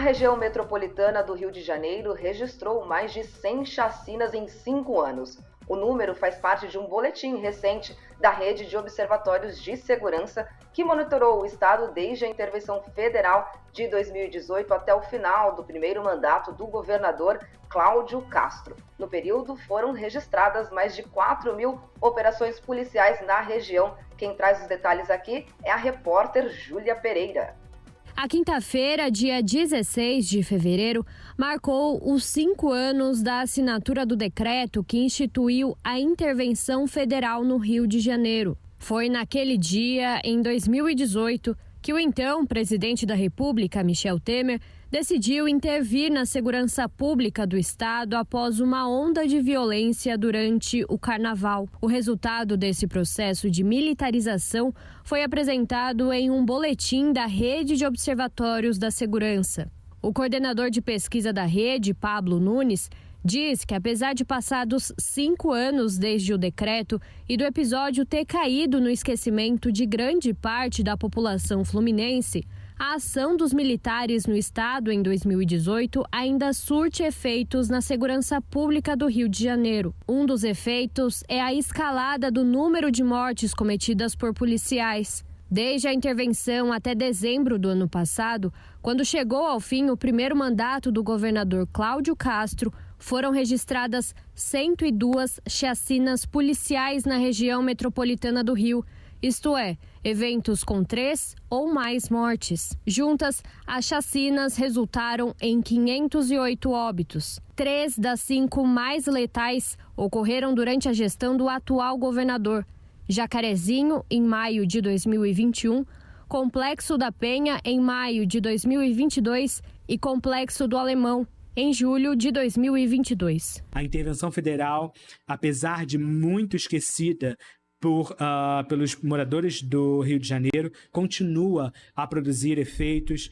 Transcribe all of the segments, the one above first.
região metropolitana do Rio de Janeiro registrou mais de 100 chacinas em 5 anos. O número faz parte de um boletim recente da Rede de Observatórios de Segurança, que monitorou o estado desde a intervenção federal de 2018 até o final do primeiro mandato do governador Cláudio Castro. No período, foram registradas mais de 4.000 operações policiais na região. Quem traz os detalhes aqui é a repórter Júlia Pereira. A quinta-feira, dia 16 de fevereiro, marcou os 5 anos da assinatura do decreto que instituiu a intervenção federal no Rio de Janeiro. Foi naquele dia, em 2018, que o então presidente da República, Michel Temer, decidiu intervir na segurança pública do estado após uma onda de violência durante o carnaval. O resultado desse processo de militarização foi apresentado em um boletim da Rede de Observatórios da Segurança. O coordenador de pesquisa da rede, Pablo Nunes, diz que apesar de passados 5 anos desde o decreto e do episódio ter caído no esquecimento de grande parte da população fluminense, a ação dos militares no estado em 2018 ainda surte efeitos na segurança pública do Rio de Janeiro. Um dos efeitos é a escalada do número de mortes cometidas por policiais. Desde a intervenção até dezembro do ano passado, quando chegou ao fim o primeiro mandato do governador Cláudio Castro, foram registradas 102 chacinas policiais na região metropolitana do Rio, isto é, eventos com 3 ou mais mortes. Juntas, as chacinas resultaram em 508 óbitos. 3 das 5 mais letais ocorreram durante a gestão do atual governador. Jacarezinho, em maio de 2021, Complexo da Penha, em maio de 2022 e Complexo do Alemão, em julho de 2022. A intervenção federal, apesar de muito esquecida pelos moradores do Rio de Janeiro, continua a produzir efeitos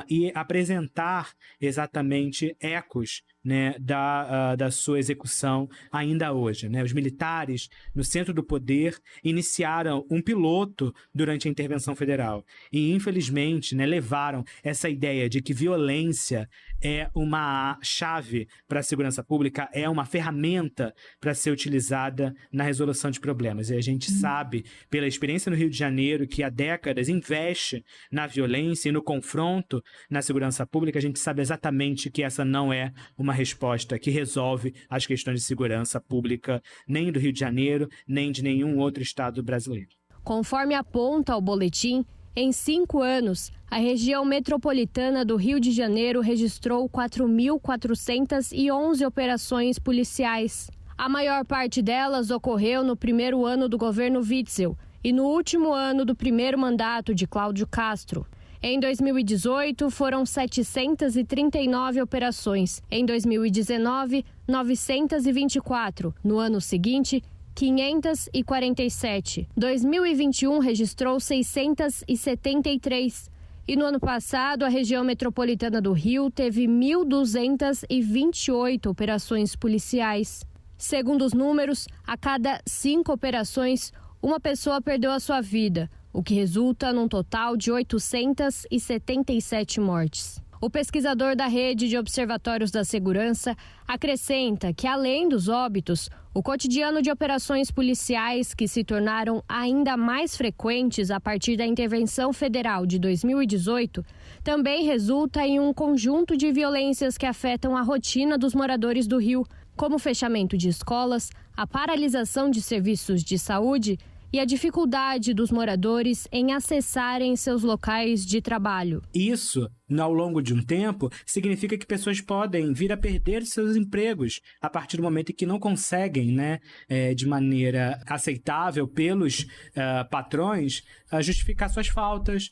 e apresentar exatamente ecos, né, da sua execução ainda hoje, né? Os militares, no centro do poder, iniciaram um piloto durante a intervenção federal e, infelizmente, né, levaram essa ideia de que violência é uma chave para a segurança pública, é uma ferramenta para ser utilizada na resolução de problemas. E a gente sabe, pela experiência no Rio de Janeiro, que há décadas investe na violência e no confronto na segurança pública, a gente sabe exatamente que essa não é uma resposta que resolve as questões de segurança pública nem do Rio de Janeiro, nem de nenhum outro estado brasileiro. Conforme aponta o boletim, em 5 anos, a região metropolitana do Rio de Janeiro registrou 4.411 operações policiais. A maior parte delas ocorreu no primeiro ano do governo Witzel e no último ano do primeiro mandato de Cláudio Castro. Em 2018, foram 739 operações. Em 2019, 924. No ano seguinte, 547. 2021 registrou 673. E no ano passado, a região metropolitana do Rio teve 1.228 operações policiais. Segundo os números, a cada 5 operações, uma pessoa perdeu a sua vida, o que resulta num total de 877 mortes. O pesquisador da Rede de Observatórios da Segurança acrescenta que, além dos óbitos, o cotidiano de operações policiais, que se tornaram ainda mais frequentes a partir da intervenção federal de 2018, também resulta em um conjunto de violências que afetam a rotina dos moradores do Rio, como o fechamento de escolas, a paralisação de serviços de saúde e a dificuldade dos moradores em acessarem seus locais de trabalho. Isso, ao longo de um tempo, significa que pessoas podem vir a perder seus empregos a partir do momento em que não conseguem, né, de maneira aceitável pelos patrões, justificar suas faltas,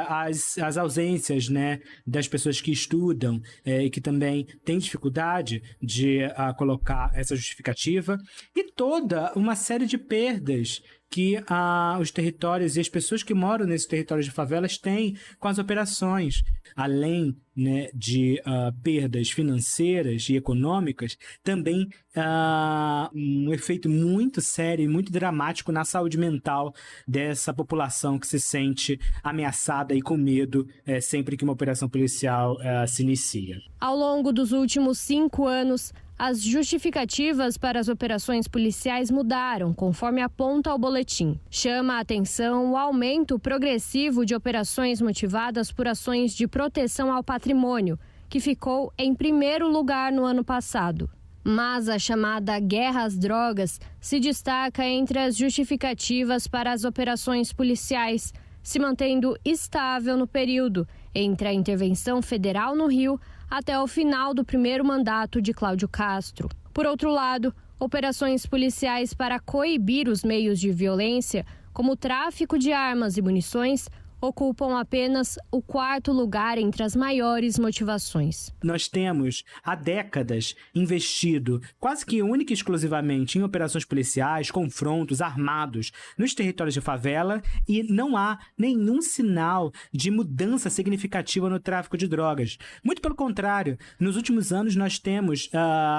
as ausências, né, das pessoas que estudam e que também têm dificuldade de colocar essa justificativa, e toda uma série de perdas que os territórios e as pessoas que moram nesses territórios de favelas têm com as operações. Além, né, de perdas financeiras e econômicas, também um efeito muito sério e muito dramático na saúde mental dessa população que se sente ameaçada e com medo sempre que uma operação policial se inicia. Ao longo dos últimos 5 anos, as justificativas para as operações policiais mudaram, conforme aponta o boletim. Chama a atenção o aumento progressivo de operações motivadas por ações de proteção ao patrimônio, que ficou em primeiro lugar no ano passado. Mas a chamada guerra às drogas se destaca entre as justificativas para as operações policiais, se mantendo estável no período entre a intervenção federal no Rio até o final do primeiro mandato de Cláudio Castro. Por outro lado, operações policiais para coibir os meios de violência, como o tráfico de armas e munições, ocupam apenas o 4º lugar entre as maiores motivações. Nós temos, há décadas, investido quase que única e exclusivamente em operações policiais, confrontos armados nos territórios de favela e não há nenhum sinal de mudança significativa no tráfico de drogas. Muito pelo contrário, nos últimos anos nós temos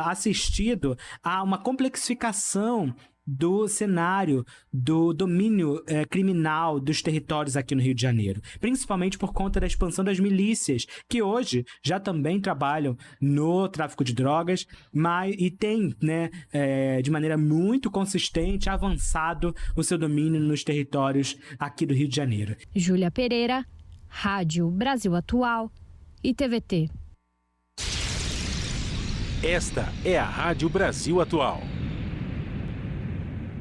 assistido a uma complexificação do cenário do domínio criminal dos territórios aqui no Rio de Janeiro, principalmente por conta da expansão das milícias, que hoje já também trabalham no tráfico de drogas, e tem, né, de maneira muito consistente, avançado o seu domínio nos territórios aqui do Rio de Janeiro. Júlia Pereira, Rádio Brasil Atual e TVT. Esta é a Rádio Brasil Atual.